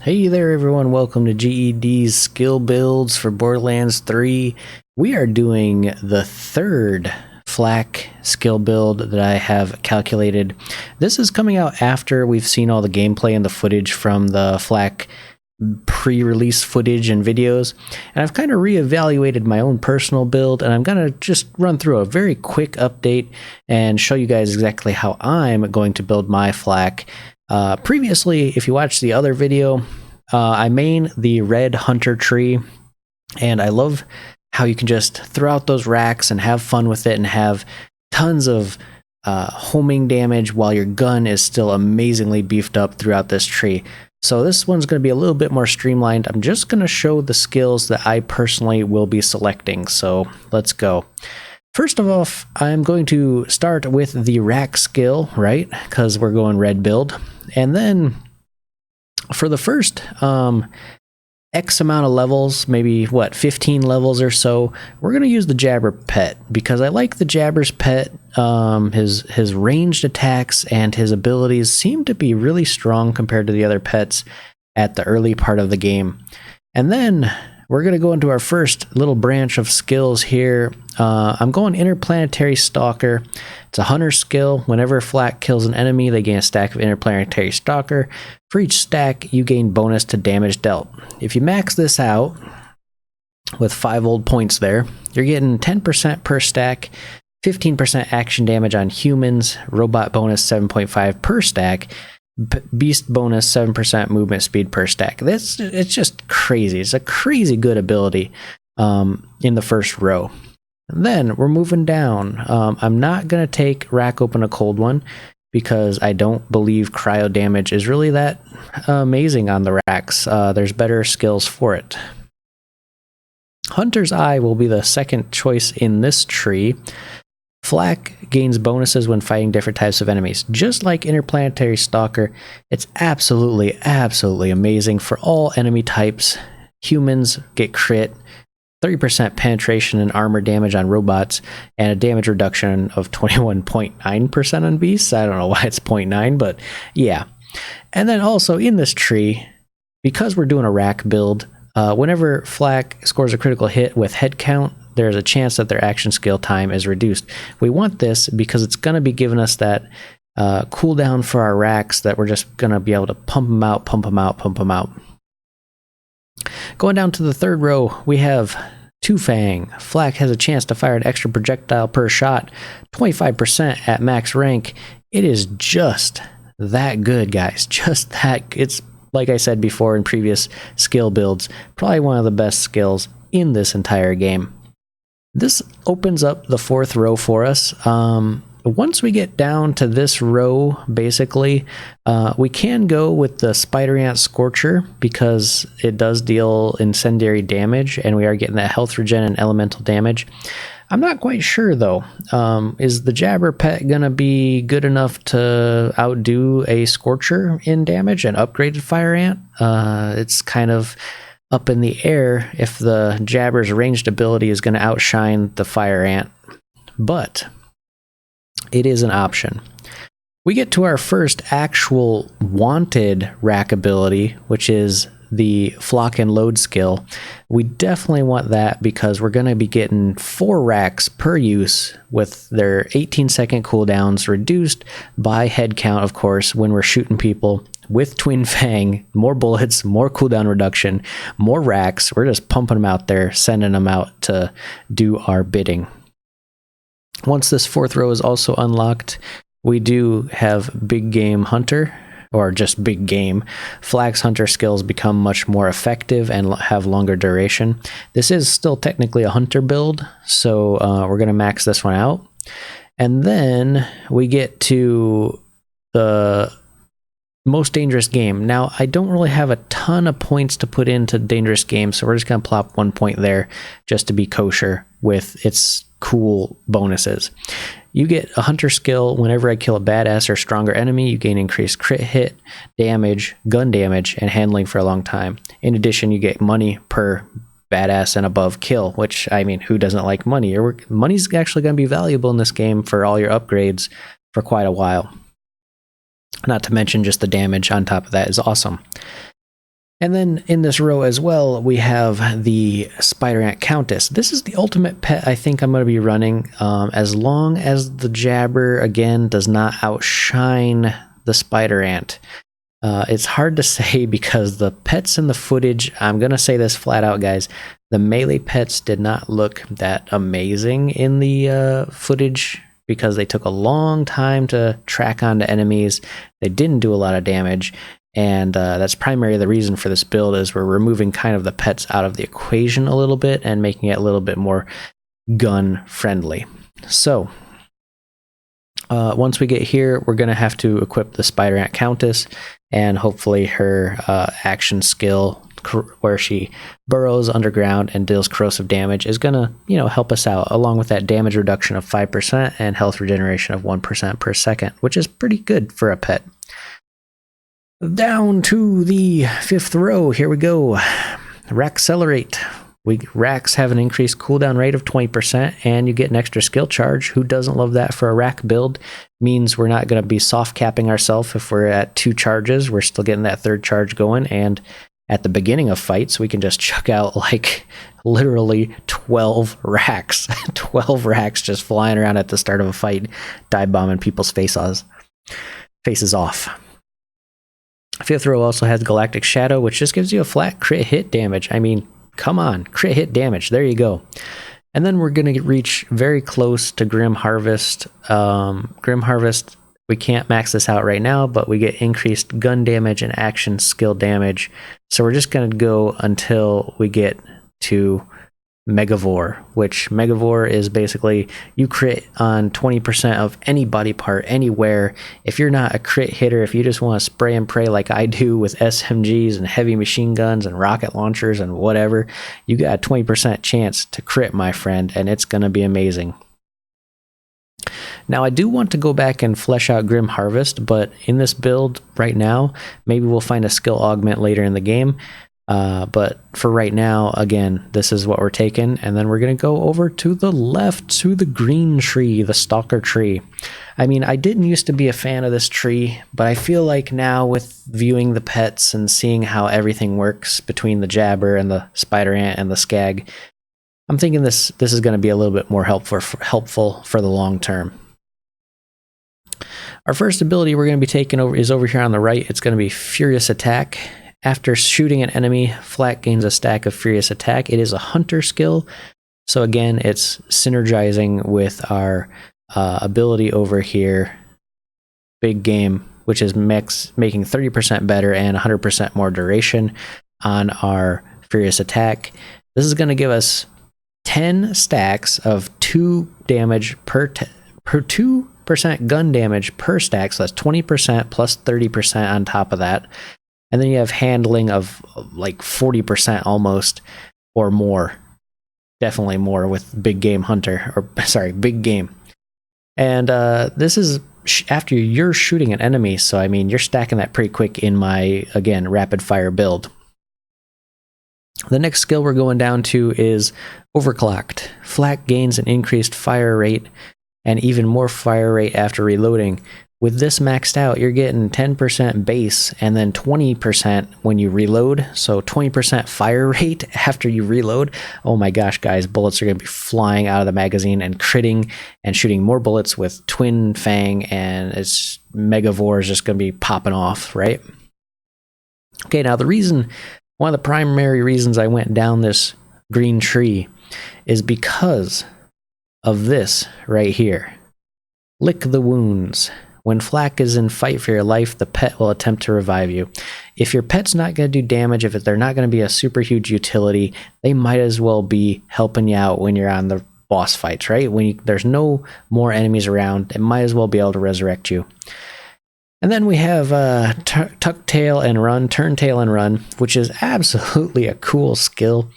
Hey there everyone, welcome to GED's skill builds for Borderlands 3. We are doing the third Flak skill build that I have calculated. This is coming out after we've seen all the gameplay and the footage from the Flak pre-release footage and videos, and I've kind of reevaluated my own personal build, and I'm gonna just run through a very quick update and show you guys exactly how I'm going to build my Flak. Previously, if you watched the other video, I main the red hunter tree, and I love how you can just throw out those racks and have fun with it and have tons of homing damage while your gun is still amazingly beefed up throughout this tree. So this one's going to be a little bit more streamlined. I'm just going to show the skills that I personally will be selecting. So let's go. First of all, I'm going to start with the rack skill, right? Because we're going red build. And then for the first X amount of levels, maybe 15 levels or so, we're going to use the Jabber pet because I like the Jabber's pet. His ranged attacks and his abilities seem to be really strong compared to the other pets at the early part of the game. And then we're going to go into our first little branch of skills here. I'm going Interplanetary Stalker. It's a hunter skill. Whenever Flak kills an enemy, they gain a stack of Interplanetary Stalker. For each stack, you gain bonus to damage dealt. If you max this out with 5 old points there, you're getting 10% per stack, 15% action damage on humans, robot bonus 7.5 per stack, beast bonus 7% movement speed per stack. It's just crazy. It's a crazy good ability in the first row. And then we're moving down. I'm not going to take Rack Open a Cold One because I don't believe cryo damage is really that amazing on the racks. There's better skills for it. Hunter's Eye will be the second choice in this tree. Flak gains bonuses when fighting different types of enemies. Just like Interplanetary Stalker, it's absolutely amazing for all enemy types. Humans get crit, 30% penetration and armor damage on robots, and a damage reduction of 21.9% on beasts. I don't know why it's 0.9, but yeah. And then also in this tree, because we're doing a rack build, whenever Flak scores a critical hit with head count, there's a chance that their action skill time is reduced. We want this because it's going to be giving us that cooldown for our racks that we're just going to be able to pump them out, pump them out, pump them out. Going down to the third row, we have Two Fang. Flak has a chance to fire an extra projectile per shot, 25% at max rank. It is just that good, guys. Just that. It's like I said before in previous skill builds, probably one of the best skills in this entire game. This opens up the fourth row for us. Once we get down to this row, basically, we can go with the Spider Ant Scorcher because it does deal incendiary damage, and we are getting that health regen and elemental damage. I'm not quite sure, though. Is the Jabber pet going to be good enough to outdo a Scorcher in damage, an upgraded Fire Ant? It's kind of up in the air if the Jabber's ranged ability is going to outshine the Fire Ant, but it is an option. We get to our first actual wanted rack ability, which is the Flock and Load skill. We definitely want that because we're going to be getting 4 racks per use with their 18-second cooldowns reduced by head count, of course, when we're shooting people with Twin Fang. More bullets, more cooldown reduction, more racks. We're just pumping them out there, sending them out to do our bidding. Once this fourth row is also unlocked, we do have Big Game Hunter, or just Big Game. Flak's hunter skills become much more effective and have longer duration. This is still technically a hunter build, so we're going to max this one out. And then we get to the most dangerous game. Now, I don't really have a ton of points to put into dangerous game, so we're just going to plop 1 point there just to be kosher with its cool bonuses. You get a hunter skill whenever I kill a badass or stronger enemy. You gain increased crit hit, damage, gun damage, and handling for a long time. In addition, you get money per badass and above kill, which, I mean, who doesn't like money? Money's actually going to be valuable in this game for all your upgrades for quite a while. Not to mention just the damage on top of that is awesome. And then in this row as well, we have the Spider Ant Countess. This is the ultimate pet I think I'm going to be running, as long as the Jabber, again, does not outshine the Spider Ant. It's hard to say because the pets in the footage, I'm going to say this flat out, guys, the melee pets did not look that amazing in the footage because they took a long time to track onto enemies. They didn't do a lot of damage. And that's primarily the reason for this build is we're removing kind of the pets out of the equation a little bit and making it a little bit more gun friendly. So once we get here, we're going to have to equip the Spider Ant Countess, and hopefully her action skill where she burrows underground and deals corrosive damage is going to, you know, help us out, along with that damage reduction of 5% and health regeneration of 1% per second, which is pretty good for a pet. Down to the 5th row, here we go. Raxcelerate. Racks have an increased cooldown rate of 20%, and you get an extra skill charge. Who doesn't love that for a rack build? Means we're not going to be soft capping ourselves if we're at 2 charges. We're still getting that 3rd charge going, and at the beginning of fights, we can just chuck out like literally 12 racks. 12 racks just flying around at the start of a fight, dive bombing people's faces off. 5th row also has Galactic Shadow, which just gives you a flat crit hit damage. I mean, come on, crit hit damage. There you go. And then we're going to reach very close to Grim Harvest. Grim Harvest, we can't max this out right now, but we get increased gun damage and action skill damage. So we're just going to go until we get to Megavore, which Megavore is basically you crit on 20% of any body part anywhere. If you're not a crit hitter, if you just want to spray and pray like I do with SMGs and heavy machine guns and rocket launchers and whatever, you got a 20% chance to crit, my friend, and it's going to be amazing. Now, I do want to go back and flesh out Grim Harvest, but in this build right now, maybe we'll find a skill augment later in the game. But for right now, again, this is what we're taking, and then we're going to go over to the left to the green tree, the Stalker tree. I mean, I didn't used to be a fan of this tree, but I feel like now with viewing the pets and seeing how everything works between the Jabber and the Spider Ant and the Skag, I'm thinking this is going to be a little bit more helpful for the long term. Our first ability we're going to be taking is over here on the right. It's going to be Furious Attack. After shooting an enemy, Flak gains a stack of Furious Attack. It is a hunter skill, so again, it's synergizing with our ability over here, Big Game, which is making 30% better and 100% more duration on our Furious Attack. This is going to give us 10 stacks of 2 damage per 2% gun damage per stack, so that's 20% plus 30% on top of that. And then you have handling of like 40% almost, or more. Definitely more with Big Game Hunter, or sorry, Big Game. And this is after you're shooting an enemy, so I mean, you're stacking that pretty quick in my, again, rapid fire build. The next skill we're going down to is Overclocked. Flak gains an increased fire rate and even more fire rate after reloading. With this maxed out, you're getting 10% base and then 20% when you reload. So 20% fire rate after you reload. Oh my gosh, guys, bullets are going to be flying out of the magazine and critting and shooting more bullets with Twin Fang, and it's Megavore is just going to be popping off, right? Okay, now one of the primary reasons I went down this green tree is because of this right here. Lick the Wounds. When Flak is in fight for your life, the pet will attempt to revive you. If your pet's not going to do damage, if they're not going to be a super huge utility, they might as well be helping you out when you're on the boss fights, right? When there's no more enemies around, it might as well be able to resurrect you. And then we have Tuck Tail and Run, Turn Tail and Run, which is absolutely a cool skill.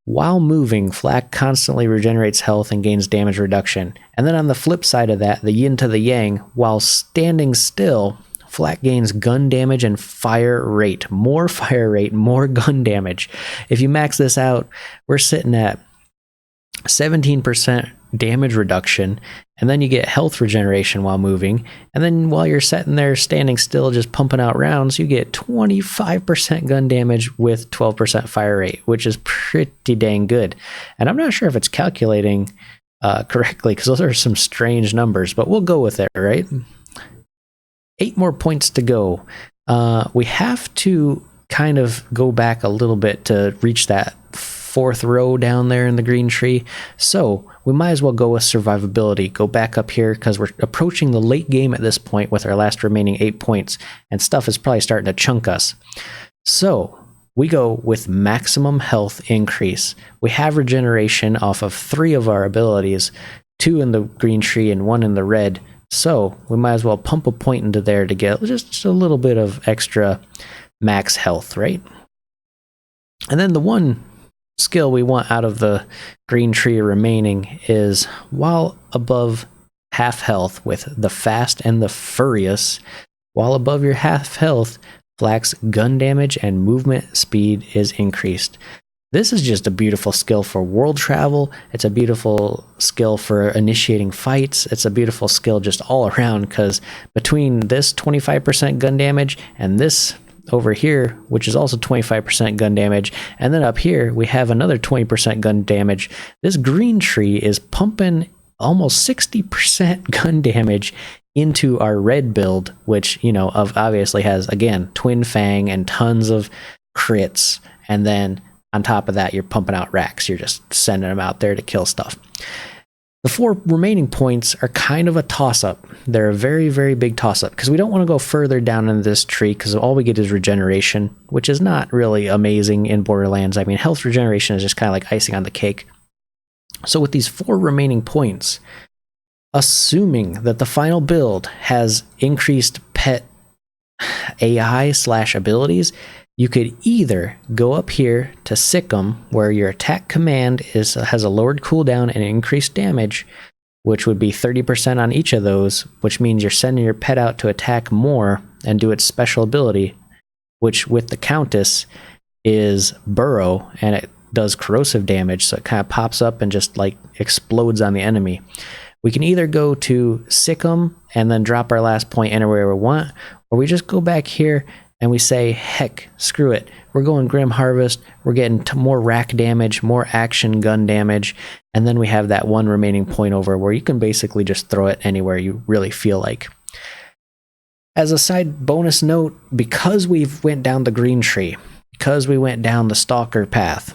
While moving, Flak constantly regenerates health and gains damage reduction. And then on the flip side of that, the yin to the yang, while standing still, Flak gains gun damage and fire rate. More fire rate, more gun damage. If you max this out, we're sitting at 17% damage reduction, and then you get health regeneration while moving, and then while you're sitting there standing still just pumping out rounds, you get 25% gun damage with 12% fire rate, which is pretty dang good. And I'm not sure if it's calculating correctly, because those are some strange numbers, but we'll go with it, right? 8 more points to go. We have to kind of go back a little bit to reach that 4th row down there in the green tree, so we might as well go with survivability. Go back up here because we're approaching the late game at this point with our last remaining 8 points, and stuff is probably starting to chunk us. So we go with maximum health increase. We have regeneration off of 3 of our abilities, 2 in the green tree and 1 in the red, so we might as well pump a point into there to get just a little bit of extra max health, right? And then the one skill we want out of the green tree remaining is, while above half health with the fast and the furious, while above your half health, Flak's gun damage and movement speed is increased. This is just a beautiful skill for world travel. It's a beautiful skill for initiating fights. It's a beautiful skill just all around, because between this 25% gun damage and this over here, which is also 25% gun damage, and then up here we have another 20% gun damage, this green tree is pumping almost 60% gun damage into our red build, which, you know, obviously has, again, twin fang and tons of crits, and then on top of that you're pumping out racks. You're just sending them out there to kill stuff. The 4 remaining points are kind of a toss-up. They're a very, very big toss-up, because we don't want to go further down in this tree, because all we get is regeneration, which is not really amazing in Borderlands. I mean, health regeneration is just kind of like icing on the cake. So with these 4 remaining points, assuming that the final build has increased pet AI/abilities, you could either go up here to Sick'em, where your attack command has a lowered cooldown and increased damage, which would be 30% on each of those, which means you're sending your pet out to attack more and do its special ability, which with the Countess is Burrow, and it does corrosive damage, so it kind of pops up and just like explodes on the enemy. We can either go to Sick'em and then drop our last point anywhere we want, or we just go back here and we say, heck, screw it. We're going Grim Harvest. We're getting more rack damage, more action gun damage, and then we have that 1 remaining point over where you can basically just throw it anywhere you really feel like. As a side bonus note, because we've went down the green tree, because we went down the Stalker path,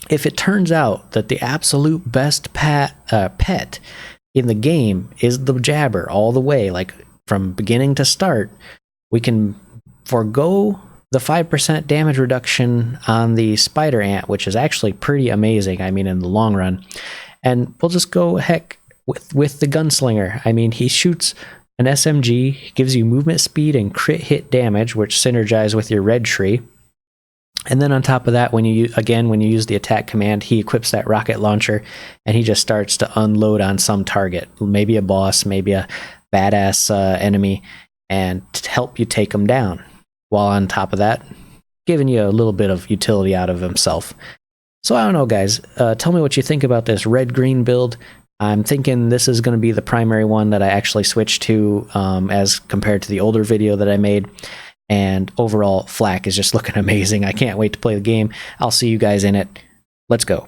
if it turns out that the absolute best pet in the game is the Jabber all the way, like from beginning to start, we can forgo the 5% damage reduction on the Spider Ant, which is actually pretty amazing, I mean, in the long run. And we'll just go, heck, with the Gunslinger. I mean, he shoots an SMG, gives you movement speed and crit hit damage, which synergize with your red tree. And then on top of that, when you use the attack command, he equips that rocket launcher, and he just starts to unload on some target, maybe a boss, maybe a badass enemy, and to help you take him down. While on top of that, giving you a little bit of utility out of himself. So I don't know, guys. Tell me what you think about this red-green build. I'm thinking this is going to be the primary one that I actually switch to as compared to the older video that I made. And overall, Flak is just looking amazing. I can't wait to play the game. I'll see you guys in it. Let's go.